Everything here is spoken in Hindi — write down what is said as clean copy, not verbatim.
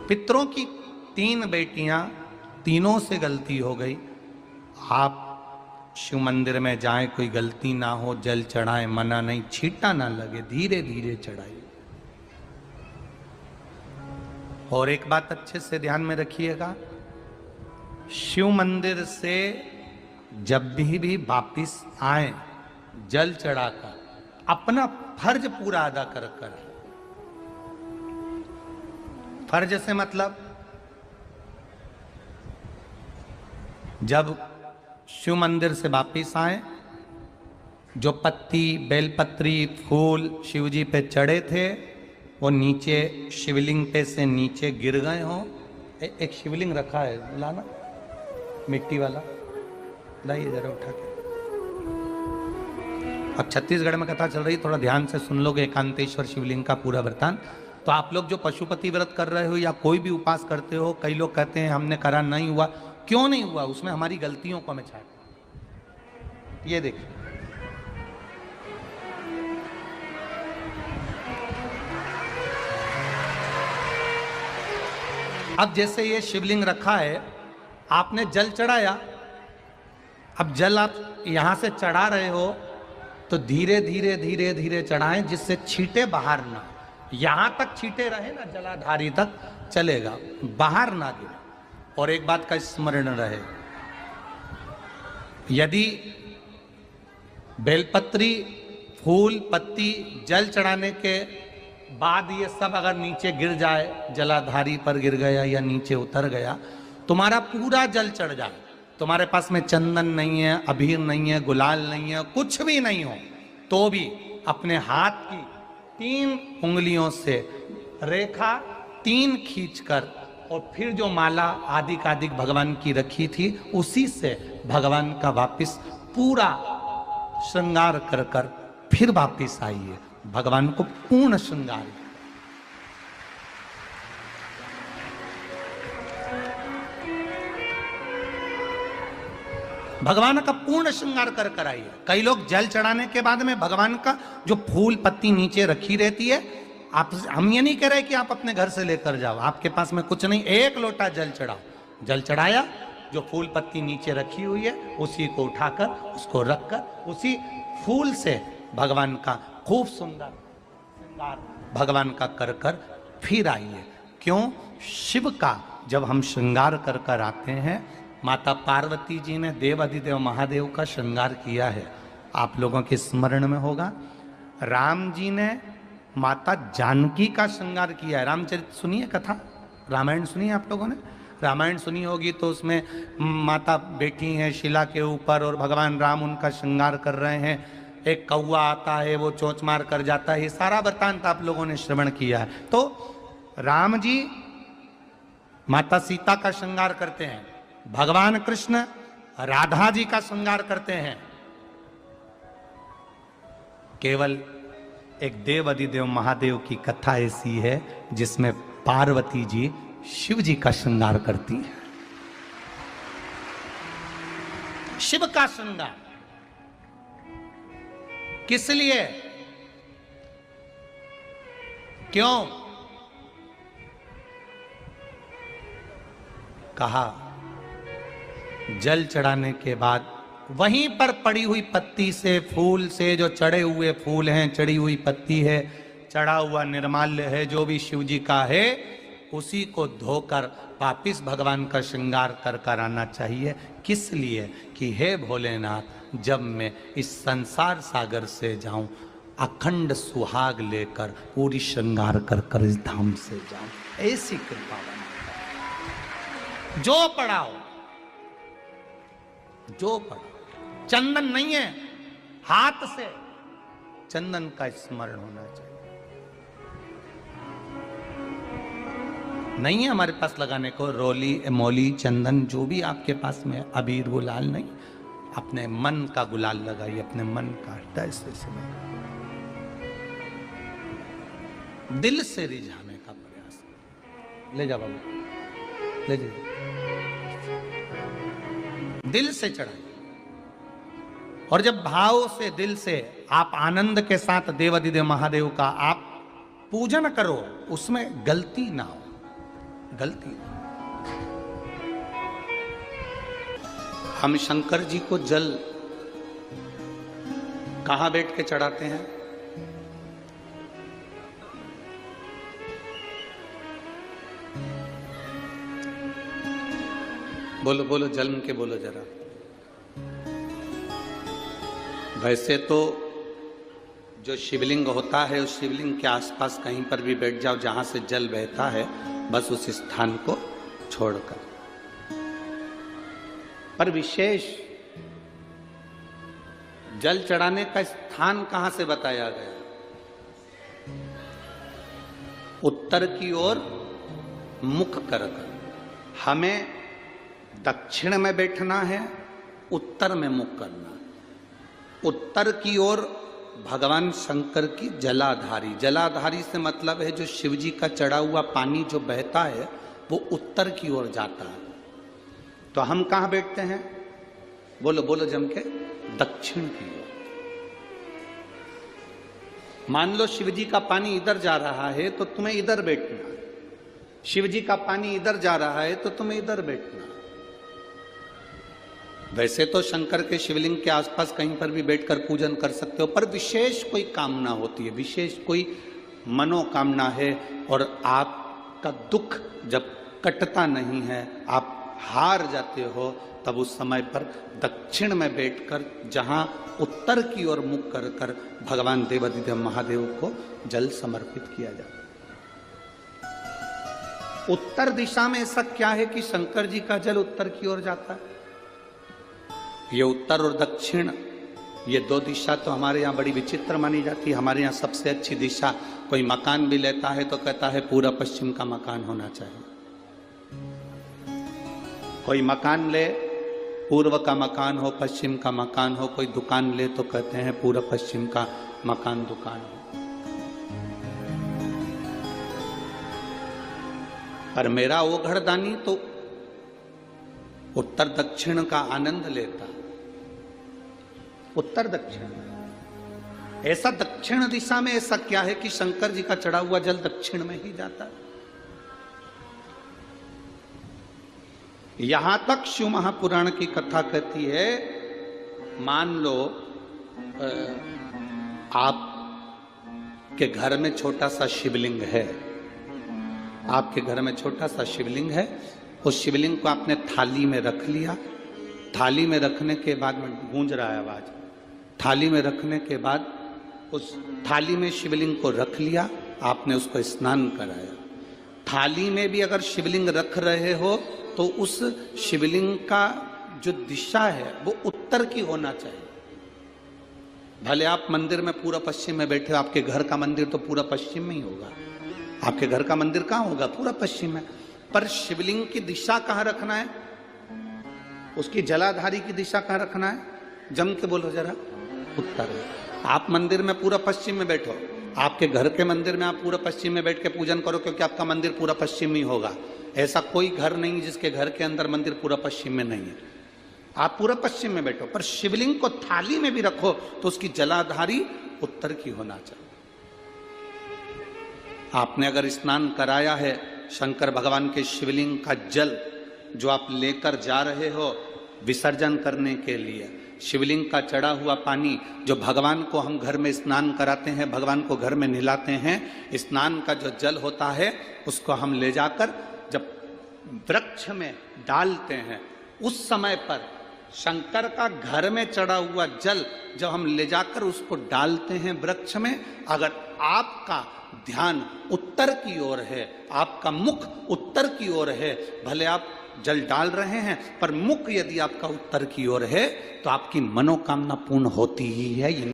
पितरों की 3 बेटियां, तीनों से गलती हो गई। आप शिव मंदिर में जाएं, कोई गलती ना हो, जल चढ़ाएं, मना नहीं, छींटा ना लगे, धीरे धीरे चढ़ाइए। और एक बात अच्छे से ध्यान में रखिएगा, शिव मंदिर से जब भी वापिस आए, जल चढ़ाकर अपना फर्ज पूरा अदा कर कर। फर्ज से मतलब जब शिव मंदिर से वापिस आए, जो पत्ती, बेलपत्री, फूल शिव जी पे चढ़े थे वो नीचे शिवलिंग पे से नीचे गिर गए हों। एक शिवलिंग रखा है, लाना मिट्टी वाला, लाइए जरा उठा के। अब छत्तीसगढ़ में कथा चल रही, थोड़ा ध्यान से सुन लोगे एकांतेश्वर शिवलिंग का पूरा वृतांत। तो आप लोग जो पशुपति व्रत कर रहे हो या कोई भी उपास करते हो, कई लोग कहते हैं हमने करा नहीं हुआ। क्यों नहीं हुआ? उसमें हमारी गलतियों को हमें छाट। ये देखिए, अब जैसे ये शिवलिंग रखा है, आपने जल चढ़ाया, अब जल आप यहां से चढ़ा रहे हो तो धीरे धीरे धीरे धीरे चढ़ाएं, जिससे छींटे बाहर ना, यहां तक छींटे रहे ना, जलाधारी तक चलेगा, बाहर ना गिरे। और एक बात का स्मरण रहे, यदि बेलपत्री, फूल, पत्ती जल चढ़ाने के बाद ये सब अगर नीचे गिर जाए, जलाधारी पर गिर गया या नीचे उतर गया, तुम्हारा पूरा जल चढ़ जाए, तुम्हारे पास में चंदन नहीं है, अबीर नहीं है, गुलाल नहीं है, कुछ भी नहीं हो, तो भी अपने हाथ की 3 उंगलियों से रेखा 3 खींचकर और फिर जो माला आदिक भगवान की रखी थी उसी से भगवान का वापिस पूरा श्रृंगार कर कर फिर वापिस आइए, भगवान को पूर्ण श्रृंगार। भगवान का पूर्ण श्रृंगार कर कर आइए। कई लोग जल चढ़ाने के बाद में भगवान का जो फूल पत्ती नीचे रखी रहती है, आप, हम ये नहीं कह रहे कि आप अपने घर से लेकर जाओ, आपके पास में कुछ नहीं, 1 लोटा जल चढ़ाओ, जल चढ़ाया, जो फूल पत्ती नीचे रखी हुई है उसी को उठाकर उसको रखकर उसी फूल से भगवान का खूब सुंदर श्रृंगार भगवान का कर कर फिर आइए। क्यों? शिव का जब हम श्रृंगार कर कर आते हैं, माता पार्वती जी ने देव अधिदेव महादेव का श्रृंगार किया है, आप लोगों के स्मरण में होगा। राम जी ने माता जानकी का श्रृंगार किया है। रामचरित सुनिए कथा, रामायण सुनिए आप लोगों ने, रामायण सुनी होगी तो उसमें माता बैठी हैं शिला के ऊपर और भगवान राम उनका श्रृंगार कर रहे हैं, एक कौवा आता है वो चोंच मार कर जाता है, ये सारा वृत्तांत आप लोगों ने श्रवण किया है। तो राम जी माता सीता का श्रृंगार करते हैं, भगवान कृष्ण राधा जी का श्रृंगार करते हैं। केवल एक देव अधिदेव महादेव की कथा ऐसी है जिसमें पार्वती जी शिव जी का श्रृंगार करती है। शिव का श्रृंगार किस लिए? क्यों? कहा जल चढ़ाने के बाद वहीं पर पड़ी हुई पत्ती से, फूल से, जो चढ़े हुए फूल हैं, चढ़ी हुई पत्ती है, चढ़ा हुआ निर्माल्य है, जो भी शिव जी का है, उसी को धोकर वापिस भगवान का श्रृंगार कर कर आना चाहिए। किस लिए? कि हे भोलेनाथ, जब मैं इस संसार सागर से जाऊं, अखंड सुहाग लेकर पूरी श्रृंगार कर कर इस धाम से जाऊं, ऐसी कृपा बना। जो पढ़ाओ, जो पढ़ाओ, चंदन नहीं है, हाथ से चंदन का स्मरण होना चाहिए। नहीं है हमारे पास लगाने को रोली, मौली, चंदन, जो भी आपके पास में, अबीर, गुलाल नहीं, अपने मन का गुलाल लगाइए, अपने मन का हृदय से दिल से रिझाने का प्रयास। ले जा बाबू, ले जा, दिल से चढ़ाइए। और जब भाव से, दिल से आप आनंद के साथ देवाधिदेव महादेव का आप पूजन करो, उसमें गलती ना हो। गलती। हम शंकर जी को जल कहां बैठ के चढ़ाते हैं? बोलो बोलो, जन्म के बोलो जरा। वैसे तो जो शिवलिंग होता है उस शिवलिंग के आसपास कहीं पर भी बैठ जाओ जहां से जल बहता है, बस उस स्थान को छोड़कर। पर विशेष जल चढ़ाने का स्थान कहां से बताया गया? उत्तर की ओर मुख कर। हमें दक्षिण में बैठना है, उत्तर में मुख करना। उत्तर की ओर भगवान शंकर की जलाधारी, जलाधारी से मतलब है जो शिव जी का चढ़ा हुआ पानी जो बहता है वो उत्तर की ओर जाता है। तो हम कहां बैठते हैं? बोलो बोलो जम के, दक्षिण की ओर। मान लो शिव जी का पानी इधर जा रहा है तो तुम्हें इधर बैठना है, शिव जी का पानी इधर जा रहा है तो तुम्हें इधर बैठना है। वैसे तो शंकर के शिवलिंग के आसपास कहीं पर भी बैठकर पूजन कर सकते हो, पर विशेष कोई कामना होती है, विशेष कोई मनोकामना है और आपका दुख जब कटता नहीं है, आप हार जाते हो, तब उस समय पर दक्षिण में बैठकर जहां उत्तर की ओर मुख कर कर भगवान देवाधिदेव महादेव को जल समर्पित किया जाता है। उत्तर दिशा में ऐसा क्या है कि शंकर जी का जल उत्तर की ओर जाता है? ये उत्तर और दक्षिण, ये दो दिशा तो हमारे यहाँ बड़ी विचित्र मानी जाती है। हमारे यहाँ सबसे अच्छी दिशा, कोई मकान भी लेता है तो कहता है पूरा पश्चिम का मकान होना चाहिए। कोई मकान ले, पूर्व का मकान हो, पश्चिम का मकान हो। कोई दुकान ले तो कहते हैं पूरा पश्चिम का मकान दुकान हो। पर मेरा वो घरदानी तो उत्तर दक्षिण का आनंद लेता, उत्तर दक्षिण। ऐसा दक्षिण दिशा में ऐसा क्या है कि शंकर जी का चढ़ा हुआ जल दक्षिण में ही जाता है? यहां तक शिव महापुराण की कथा कहती है, मान लो आपके घर में छोटा सा शिवलिंग है, आपके घर में छोटा सा शिवलिंग है, उस शिवलिंग को आपने थाली में रख लिया। थाली में रखने के बाद में गूंज रहा है आवाज, थाली में रखने के बाद उस थाली में शिवलिंग को रख लिया, आपने उसको स्नान कराया। थाली में भी अगर शिवलिंग रख रहे हो तो उस शिवलिंग का जो दिशा है वो उत्तर की होना चाहिए। भले आप मंदिर में पूरा पश्चिम में बैठे हो, आपके घर का मंदिर तो पूरा पश्चिम में ही होगा। आपके घर का मंदिर कहाँ होगा? पूरा पश्चिम में। पर शिवलिंग की दिशा कहाँ रखना है? उसकी जलाधारी की दिशा कहाँ रखना है? जम के बोलो जरा, उत्तर। आप मंदिर में पूरा पश्चिम में बैठो, आपके घर के मंदिर में आप पूरा पश्चिम में बैठ के पूजन करो, क्योंकि आपका मंदिर पूरा पश्चिम ही होगा। ऐसा कोई घर नहीं जिसके घर के अंदर मंदिर पूरा पश्चिम में नहीं है। आप पूरा पश्चिम में बैठो, पर शिवलिंग को थाली में भी रखो तो उसकी जलाधारी उत्तर की होना चाहिए। आपने अगर स्नान कराया है, शंकर भगवान के शिवलिंग का जल जो आप लेकर जा रहे हो विसर्जन करने के लिए, शिवलिंग का चढ़ा हुआ पानी जो भगवान को हम घर में स्नान कराते हैं, भगवान को घर में नहलाते हैं, स्नान का जो जल होता है उसको हम ले जाकर जब वृक्ष में डालते हैं, उस समय पर शंकर का घर में चढ़ा हुआ जल जब हम ले जाकर उसको डालते हैं वृक्ष में, अगर आपका ध्यान उत्तर की ओर है, आपका मुख उत्तर की ओर है, भले आप जल डाल रहे हैं पर मुख यदि आपका उत्तर की ओर है तो आपकी मनोकामना पूर्ण होती ही है।